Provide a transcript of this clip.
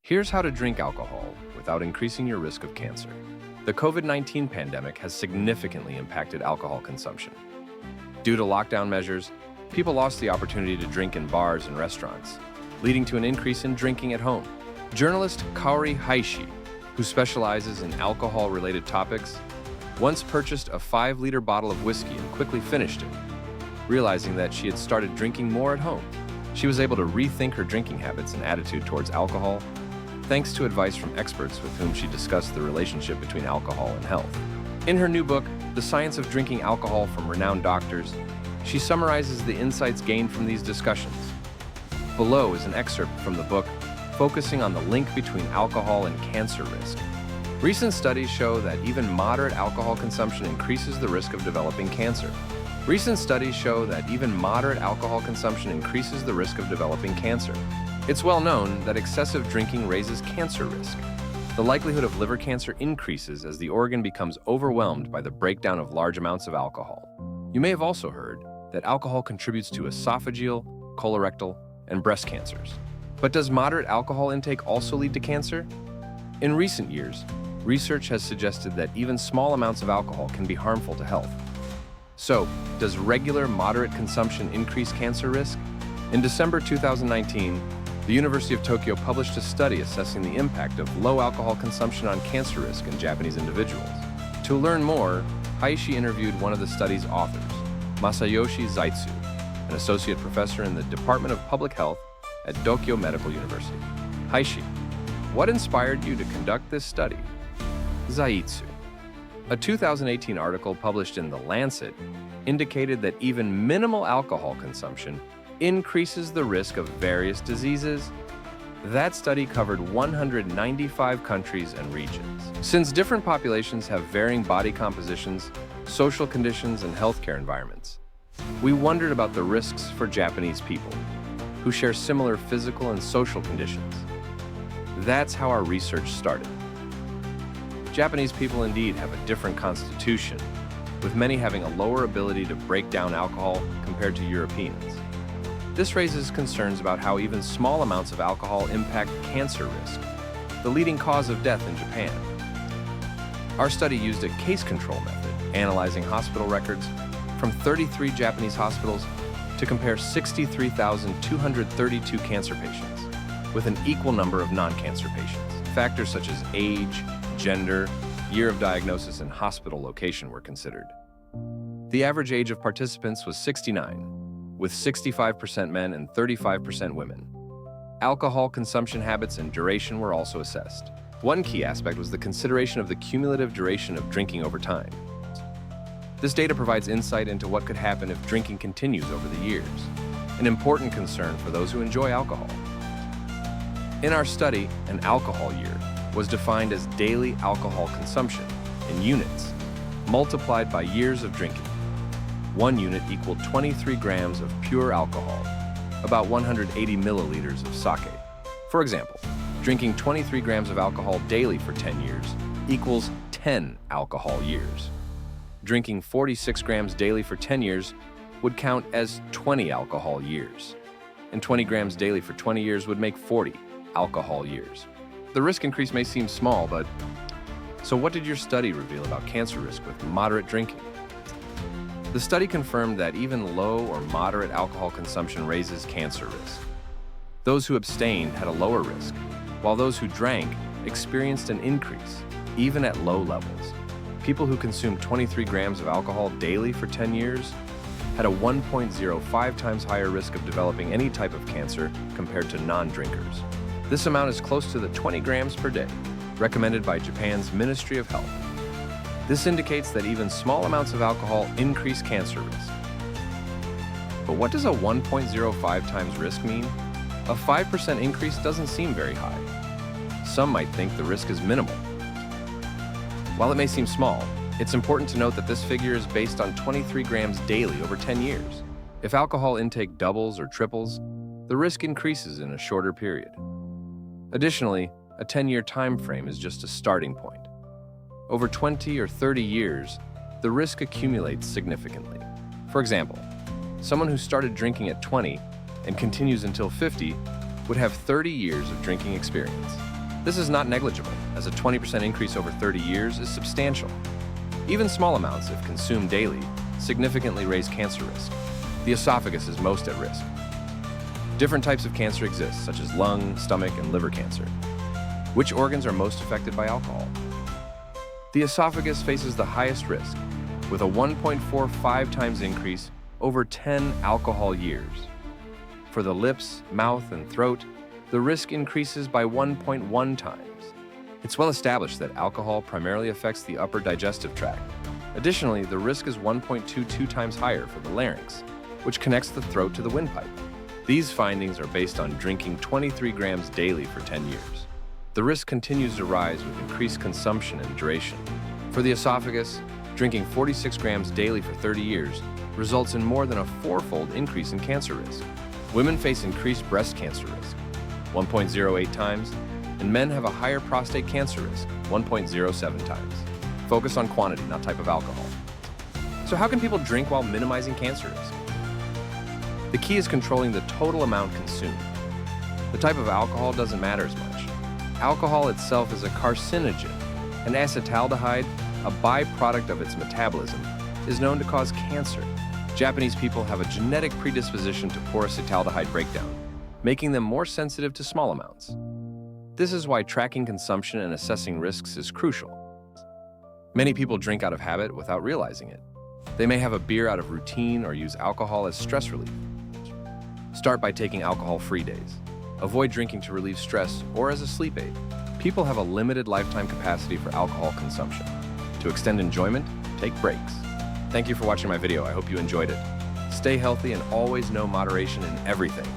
Here's how to drink alcohol without increasing your risk of cancer. The COVID-19 pandemic has significantly impacted alcohol consumption. Due to lockdown measures, people lost the opportunity to drink in bars and restaurants, leading to an increase in drinking at home. Journalist Kaori Haishi, who specializes in alcohol-related topics, once purchased a 5-liter bottle of whiskey and quickly finished it. Realizing that she had started drinking more at home, she was able to rethink her drinking habits and attitude towards alcohol, thanks to advice from experts with whom she discussed the relationship between alcohol and health. In her new book, The Science of Drinking Alcohol from Renowned Doctors, she summarizes the insights gained from these discussions. Below is an excerpt from the book focusing on the link between alcohol and cancer risk. Recent studies show that even moderate alcohol consumption increases the risk of developing cancer. Recent studies show that even moderate alcohol consumption increases the risk of developing cancer. It's well known that excessive drinking raises cancer risk. The likelihood of liver cancer increases as the organ becomes overwhelmed by the breakdown of large amounts of alcohol. You may have also heard that alcohol contributes to esophageal, colorectal, and breast cancers. But does moderate alcohol intake also lead to cancer? In recent years, research has suggested that even small amounts of alcohol can be harmful to health. So, does regular moderate consumption increase cancer risk? In December 2019, the University of Tokyo published a study assessing the impact of low alcohol consumption on cancer risk in Japanese individuals. To learn more, Haishi interviewed one of the study's authors, Masayoshi Zaitsu, an associate professor in the Department of Public Health at Tokyo Medical University. Haishi, what inspired you to conduct this study? Zaitsu. A 2018 article published in The Lancet indicated that even minimal alcohol consumption increases the risk of various diseases. That study covered 195 countries and regions. Since different populations have varying body compositions, social conditions, and healthcare environments, we wondered about the risks for Japanese people, who share similar physical and social conditions. That's how our research started. Japanese people indeed have a different constitution, with many having a lower ability to break down alcohol compared to Europeans. This raises concerns about how even small amounts of alcohol impact cancer risk, the leading cause of death in Japan. Our study used a case control method, analyzing hospital records from 33 Japanese hospitals to compare 63,232 cancer patients with an equal number of non-cancer patients. Factors such as age, gender, year of diagnosis, and hospital location were considered. The average age of participants was 69, with 65% men and 35% women. Alcohol consumption habits and duration were also assessed. One key aspect was the consideration of the cumulative duration of drinking over time. This data provides insight into what could happen if drinking continues over the years, an important concern for those who enjoy alcohol. In our study, an alcohol year was defined as daily alcohol consumption in units, multiplied by years of drinking. 1 unit equaled 23 grams of pure alcohol, about 180 milliliters of sake. For example, drinking 23 grams of alcohol daily for 10 years equals 10 alcohol years. Drinking 46 grams daily for 10 years would count as 20 alcohol years, and 20 grams daily for 20 years would make 40 alcohol years. The risk increase may seem small, but so what did your study reveal about cancer risk with moderate drinking? The study confirmed that even low or moderate alcohol consumption raises cancer risk. Those who abstained had a lower risk, while those who drank experienced an increase, even at low levels. People who consumed 23 grams of alcohol daily for 10 years had a 1.05 times higher risk of developing any type of cancer compared to non-drinkers. This amount is close to the 20 grams per day, recommended by Japan's Ministry of Health. This indicates that even small amounts of alcohol increase cancer risk. But what does a 1.05 times risk mean? A 5% increase doesn't seem very high. Some might think the risk is minimal. While it may seem small, it's important to note that this figure is based on 23 grams daily over 10 years. If alcohol intake doubles or triples, the risk increases in a shorter period. Additionally, a 10-year time frame is just a starting point. Over 20 or 30 years, the risk accumulates significantly. For example, someone who started drinking at 20 and continues until 50 would have 30 years of drinking experience. This is not negligible, as a 20% increase over 30 years is substantial. Even small amounts, if consumed daily, significantly raise cancer risk. The esophagus is most at risk. Different types of cancer exist, such as lung, stomach, and liver cancer. Which organs are most affected by alcohol? The esophagus faces the highest risk, with a 1.45 times increase over 10 alcohol years. For the lips, mouth, and throat, the risk increases by 1.1 times. It's well established that alcohol primarily affects the upper digestive tract. Additionally, the risk is 1.22 times higher for the larynx, which connects the throat to the windpipe. These findings are based on drinking 23 grams daily for 10 years. The risk continues to rise with increased consumption and duration. For the esophagus, drinking 46 grams daily for 30 years results in more than a fourfold increase in cancer risk. Women face increased breast cancer risk, 1.08 times, and men have a higher prostate cancer risk, 1.07 times. Focus on quantity, not type of alcohol. So how can people drink while minimizing cancer risk? The key is controlling the total amount consumed. The type of alcohol doesn't matter as much. Alcohol itself is a carcinogen, and acetaldehyde, a byproduct of its metabolism, is known to cause cancer. Japanese people have a genetic predisposition to poor acetaldehyde breakdown, making them more sensitive to small amounts. This is why tracking consumption and assessing risks is crucial. Many people drink out of habit without realizing it. They may have a beer out of routine or use alcohol as stress relief. Start by taking alcohol-free days. Avoid drinking to relieve stress or as a sleep aid. People have a limited lifetime capacity for alcohol consumption. To extend enjoyment, take breaks. Thank you for watching my video. I hope you enjoyed it. Stay healthy and always know moderation in everything.